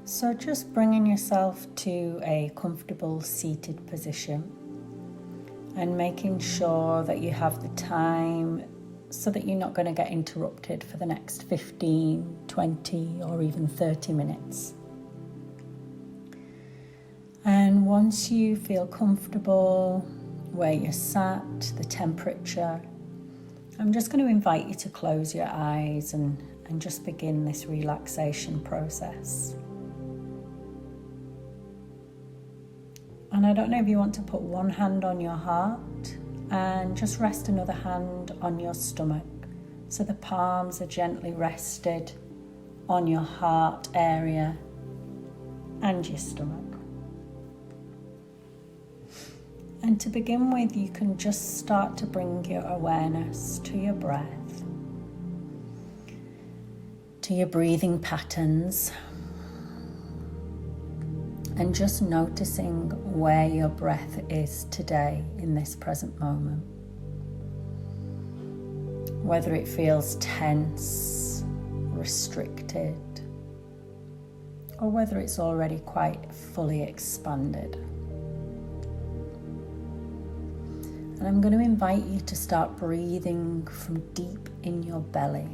So just bringing yourself to a comfortable seated position and making sure that you have the time so that you're not going to get interrupted for the next 15, 20 or even 30 minutes. And once you feel comfortable where you're sat, the temperature, I'm just going to invite you to close your eyes and just begin this relaxation process. And I don't know if you want to put one hand on your heart and just rest another hand on your stomach. So the palms are gently rested on your heart area and your stomach. And to begin with, you can just start to bring your awareness to your breath, to your breathing patterns, and just noticing where your breath is today in this present moment. Whether it feels tense, restricted, or whether it's already quite fully expanded. And I'm going to invite you to start breathing from deep in your belly.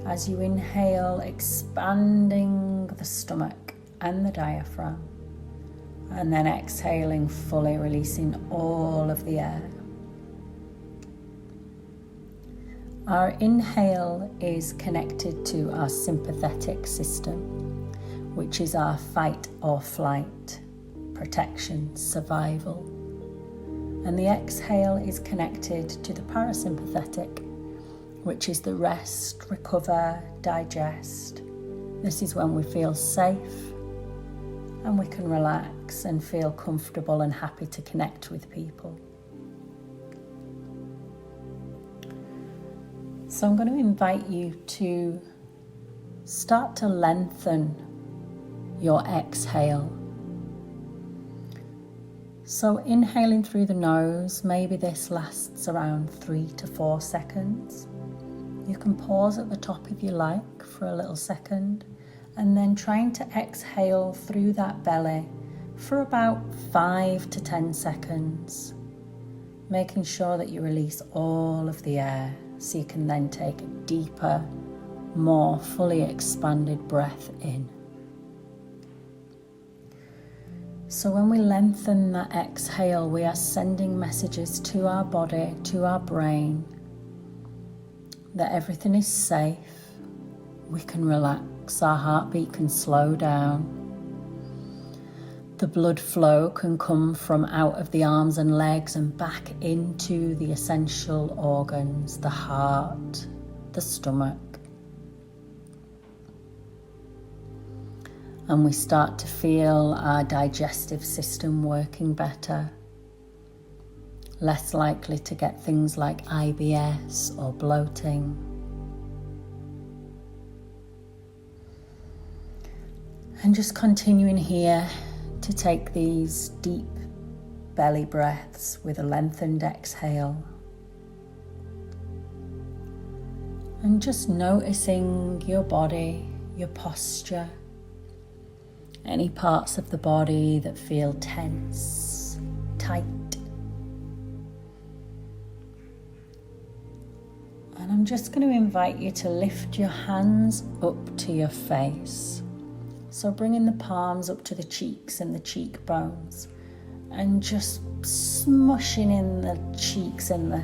As you inhale, expanding the stomach and the diaphragm, and then exhaling fully, releasing all of the air. Our inhale is connected to our sympathetic system, which is our fight or flight, protection, survival. And the exhale is connected to the parasympathetic, which is the rest, recover, digest. This is when we feel safe and we can relax and feel comfortable and happy to connect with people. So I'm going to invite you to start to lengthen your exhale. So inhaling through the nose, maybe this lasts around 3 to 4 seconds. You can pause at the top if you like for a little second, and then trying to exhale through that belly for about 5 to 10 seconds, making sure that you release all of the air so you can then take a deeper, more fully expanded breath in. So when we lengthen that exhale, we are sending messages to our body, to our brain, that everything is safe, we can relax, our heartbeat can slow down, the blood flow can come from out of the arms and legs and back into the essential organs, the heart, the stomach. And we start to feel our digestive system working better, less likely to get things like IBS or bloating. And just continuing here to take these deep belly breaths with a lengthened exhale. And just noticing your body, your posture, any parts of the body that feel tense, tight. And I'm just going to invite you to lift your hands up to your face. So bringing the palms up to the cheeks and the cheekbones, and just smushing in the cheeks and the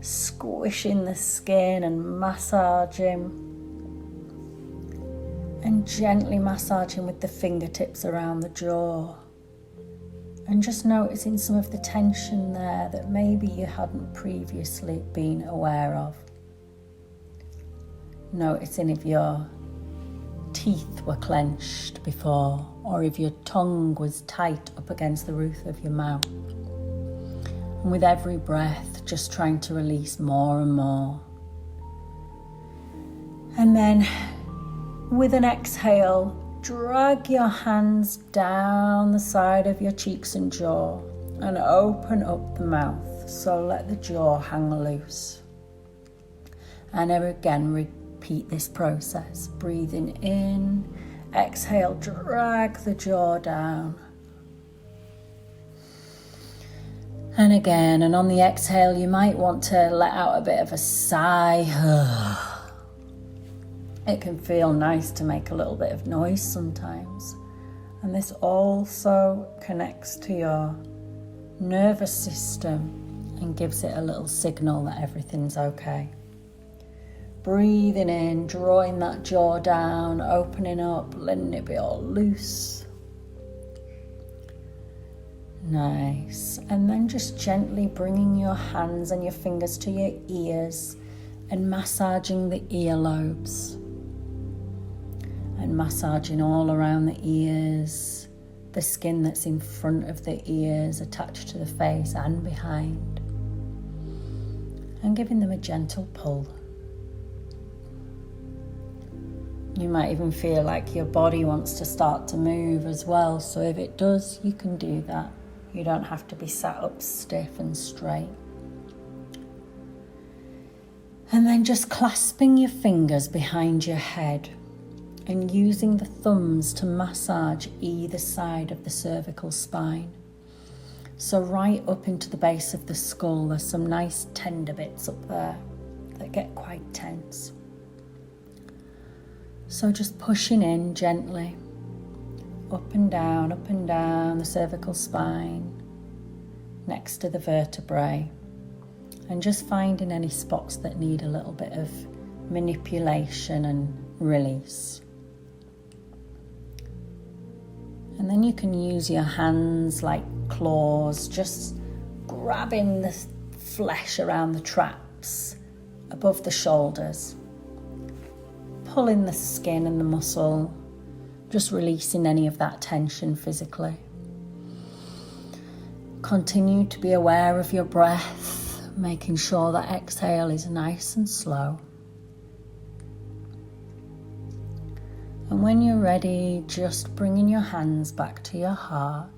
squishing the skin and massaging, and gently massaging with the fingertips around the jaw, and just noticing some of the tension there that maybe you hadn't previously been aware of. Noticing if your teeth were clenched before, or if your tongue was tight up against the roof of your mouth. And with every breath, just trying to release more and more. And then with an exhale, drag your hands down the side of your cheeks and jaw and open up the mouth. So let the jaw hang loose. And again, repeat this process, breathing in, Exhale, drag the jaw down. And again, and on the exhale, you might want to let out a bit of a sigh. It can feel nice to make a little bit of noise sometimes. And this also connects to your nervous system and gives it a little signal that everything's okay. Breathing in, drawing that jaw down, opening up, letting it be all loose. Nice. And then just gently bringing your hands and your fingers to your ears and massaging the earlobes. And massaging all around the ears, the skin that's in front of the ears attached to the face and behind. And giving them a gentle pull. You might even feel like your body wants to start to move as well. So if it does, you can do that. You don't have to be sat up stiff and straight. And then just clasping your fingers behind your head and using the thumbs to massage either side of the cervical spine. So right up into the base of the skull, there's some nice tender bits up there that get quite tense. So just pushing in gently, up and down the cervical spine, next to the vertebrae, and just finding any spots that need a little bit of manipulation and release. And then you can use your hands like claws, just grabbing the flesh around the traps, above the shoulders, pulling the skin and the muscle, just releasing any of that tension physically. Continue to be aware of your breath, making sure that exhale is nice and slow. And when you're ready, just bringing your hands back to your heart.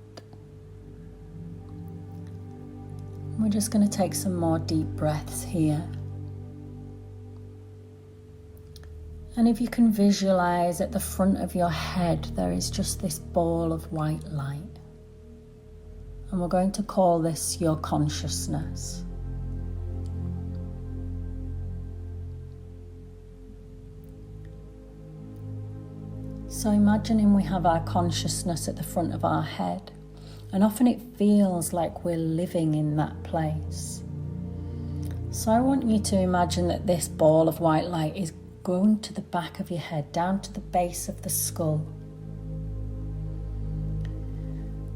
We're just going to take some more deep breaths here. And if you can visualize at the front of your head, there is just this ball of white light. And we're going to call this your consciousness. So imagining we have our consciousness at the front of our head, and often it feels like we're living in that place. So I want you to imagine that this ball of white light is going to the back of your head, down to the base of the skull.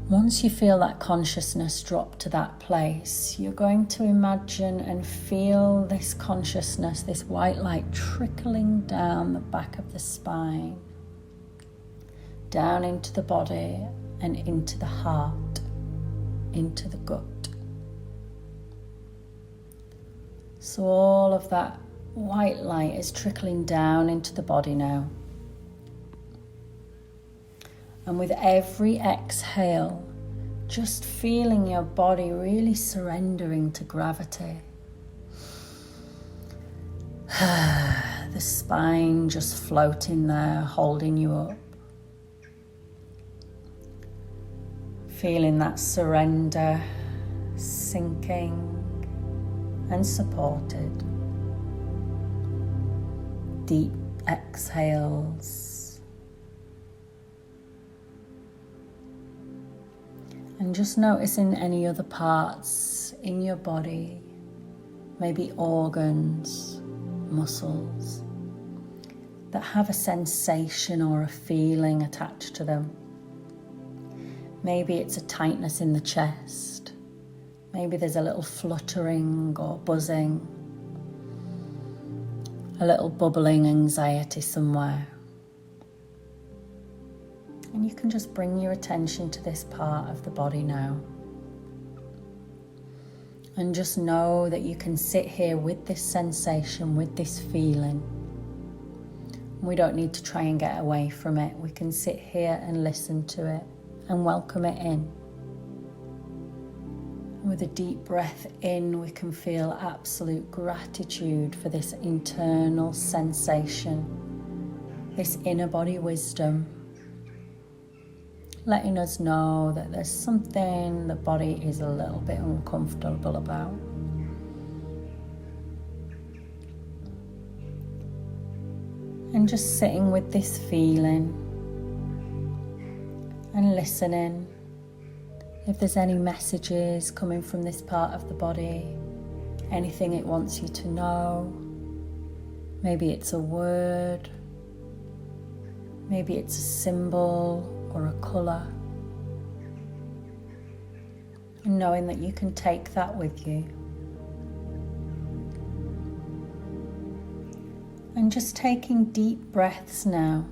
Once you feel that consciousness drop to that place, you're going to imagine and feel this consciousness, this white light trickling down the back of the spine, down into the body and into the heart, into the gut. So all of that white light is trickling down into the body now. And with every exhale, just feeling your body really surrendering to gravity. The spine just floating there, holding you up. Feeling that surrender, sinking and supported. Deep exhales. And just noticing any other parts in your body, maybe organs, muscles, that have a sensation or a feeling attached to them. Maybe it's a tightness in the chest. Maybe there's a little fluttering or buzzing, a little bubbling anxiety somewhere. And you can just bring your attention to this part of the body now. And just know that you can sit here with this sensation, with this feeling. We don't need to try and get away from it. We can sit here and listen to it and welcome it in. With a deep breath in, we can feel absolute gratitude for this internal sensation, this inner body wisdom letting us know that there's something the body is a little bit uncomfortable about. And just sitting with this feeling and listening. If there's any messages coming from this part of the body, anything it wants you to know, maybe it's a word, maybe it's a symbol or a colour, and knowing that you can take that with you. And just taking deep breaths now.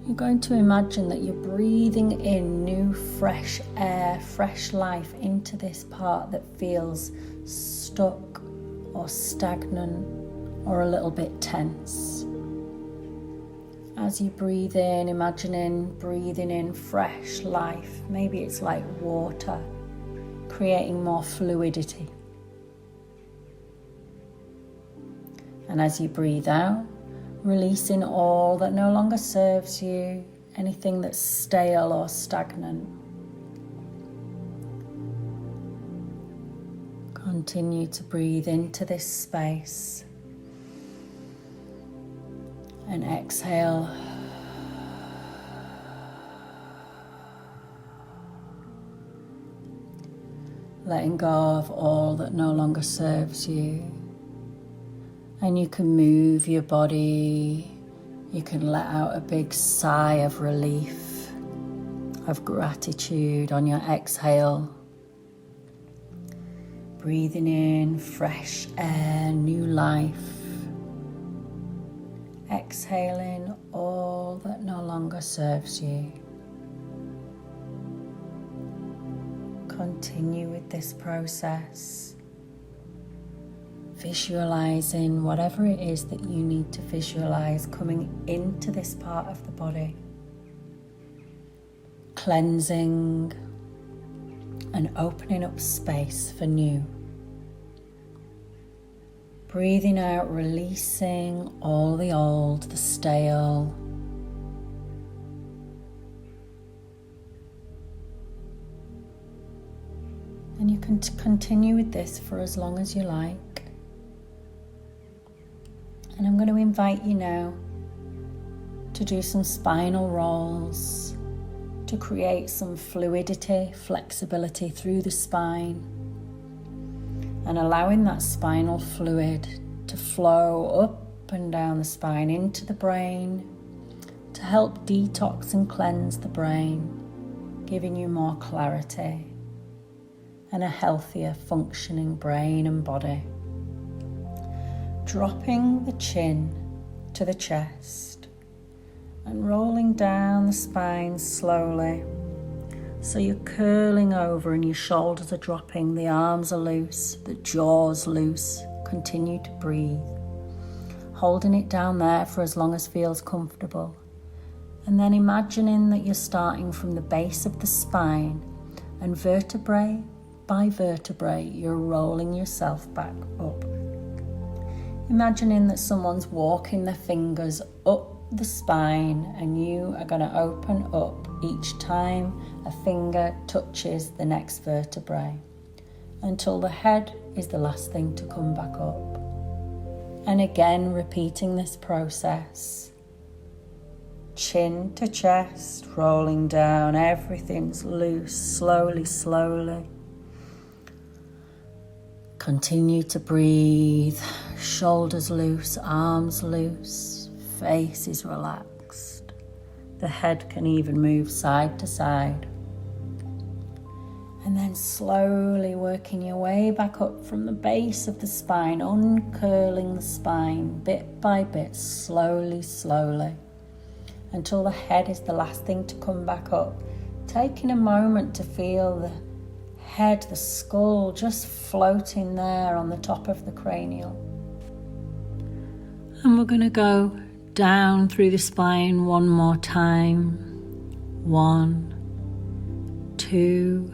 You're going to imagine that you're breathing in new fresh air, fresh life into this part that feels stuck or stagnant or a little bit tense. As you breathe in, imagining breathing in fresh life. Maybe it's like water, creating more fluidity. And as you breathe out, releasing all that no longer serves you, anything that's stale or stagnant. Continue to breathe into this space and exhale. Letting go of all that no longer serves you. And you can move your body, you can let out a big sigh of relief, of gratitude on your exhale. Breathing in fresh air, new life. Exhaling all that no longer serves you. Continue with this process. Visualizing whatever it is that you need to visualize coming into this part of the body. Cleansing and opening up space for new. Breathing out, releasing all the old, the stale. And you can continue with this for as long as you like. And I'm going to invite you now to do some spinal rolls to create some fluidity, flexibility through the spine, and allowing that spinal fluid to flow up and down the spine into the brain to help detox and cleanse the brain, giving you more clarity and a healthier functioning brain and body. Dropping the chin to the chest and rolling down the spine slowly. So you're curling over and your shoulders are dropping, the arms are loose, the jaw's loose. Continue to breathe. Holding it down there for as long as feels comfortable. And then imagining that you're starting from the base of the spine and vertebrae by vertebrae, you're rolling yourself back up. Imagining that someone's walking their fingers up the spine and you are going to open up each time a finger touches the next vertebrae until the head is the last thing to come back up. And again, repeating this process. Chin to chest, rolling down, everything's loose, slowly, slowly. Continue to breathe, shoulders loose, arms loose, face is relaxed. The head can even move side to side. And then slowly working your way back up from the base of the spine, uncurling the spine bit by bit, slowly, slowly, until the head is the last thing to come back up. Taking a moment to feel the head, the skull, just floating there on the top of the cranial. And we're going to go down through the spine one more time. 1, 2,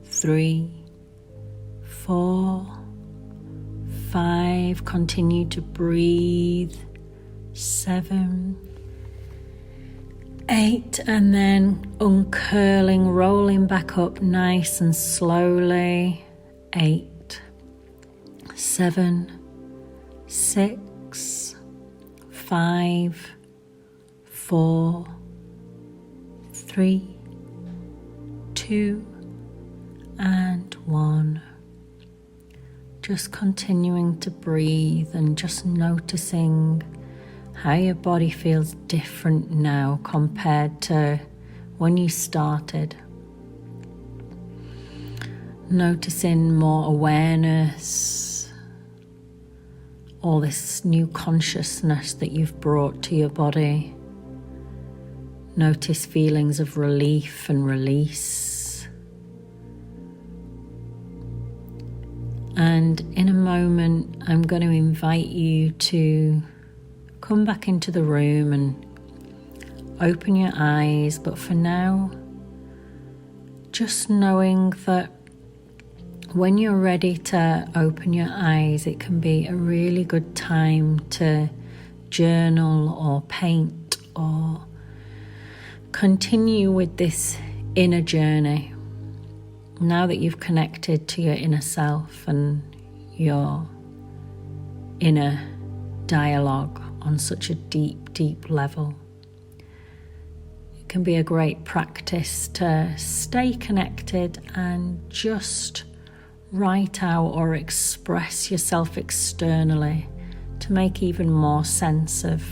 3, 4, 5. Continue to breathe. 7, 8, and then uncurling, rolling back up nice and slowly. 8, 7, 6, 5, 4, 3, 2, and 1. Just continuing to breathe and just noticing how your body feels different now compared to when you started. Noticing more awareness, all this new consciousness that you've brought to your body. Notice feelings of relief and release. And in a moment, I'm going to invite you to come back into the room and open your eyes. But for now, just knowing that when you're ready to open your eyes, it can be a really good time to journal or paint or continue with this inner journey. Now that you've connected to your inner self and your inner dialogue on such a deep, deep level, it can be a great practice to stay connected and just write out or express yourself externally to make even more sense of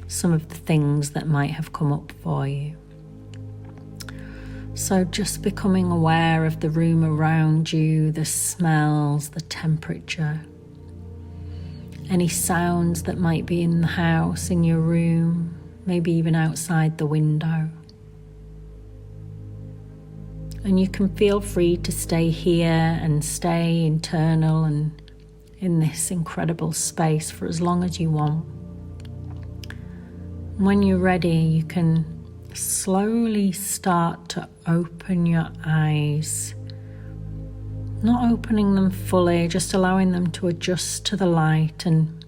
some of the things that might have come up for you. So just becoming aware of the room around you, the smells, the temperature, any sounds that might be in the house, in your room, maybe even outside the window. And you can feel free to stay here and stay internal and in this incredible space for as long as you want. When you're ready, you can slowly start to open your eyes. Not opening them fully, just allowing them to adjust to the light and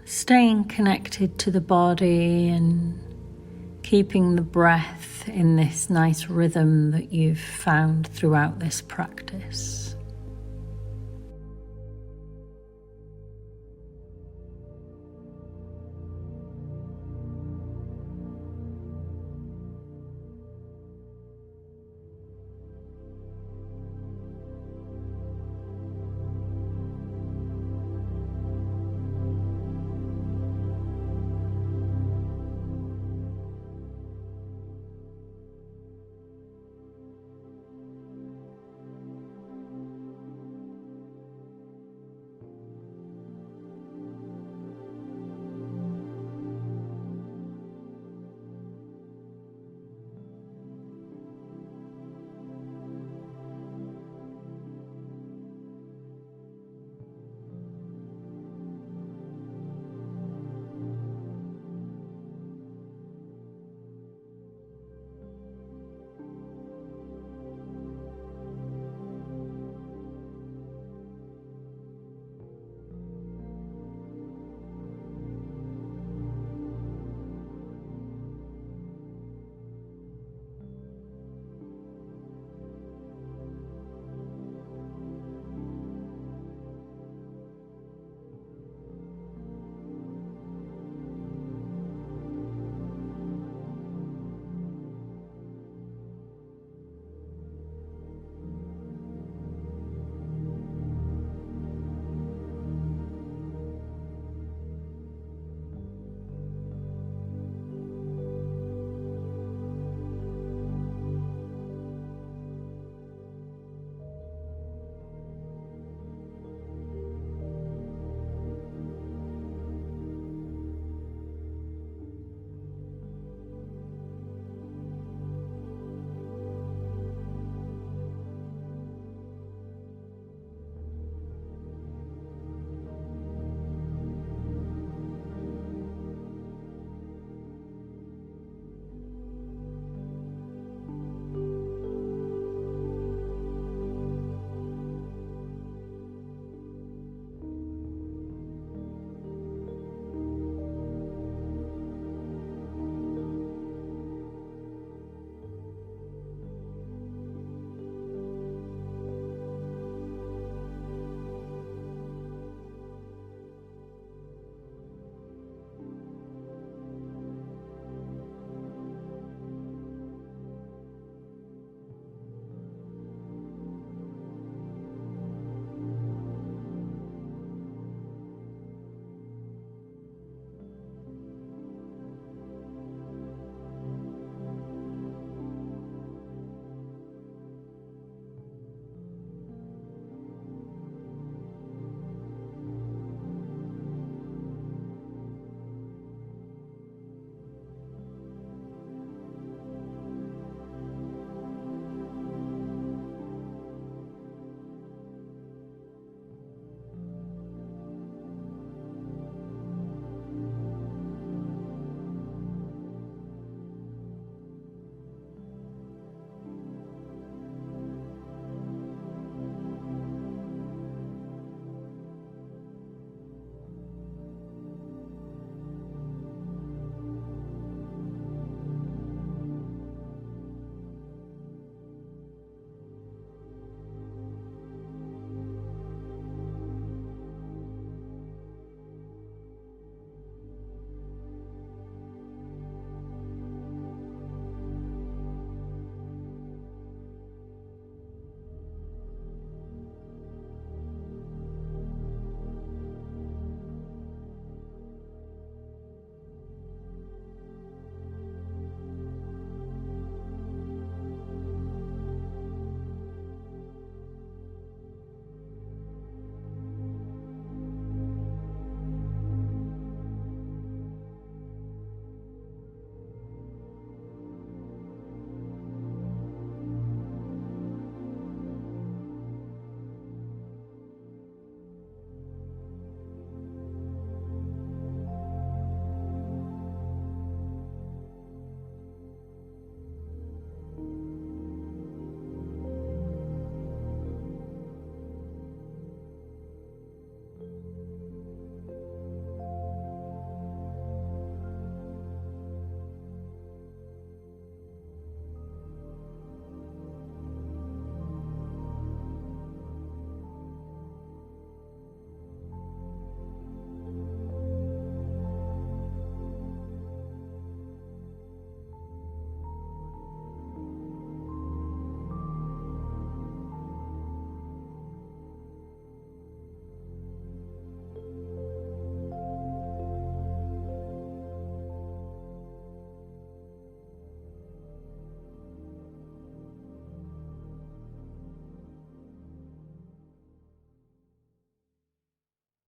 staying connected to the body and keeping the breath in this nice rhythm that you've found throughout this practice.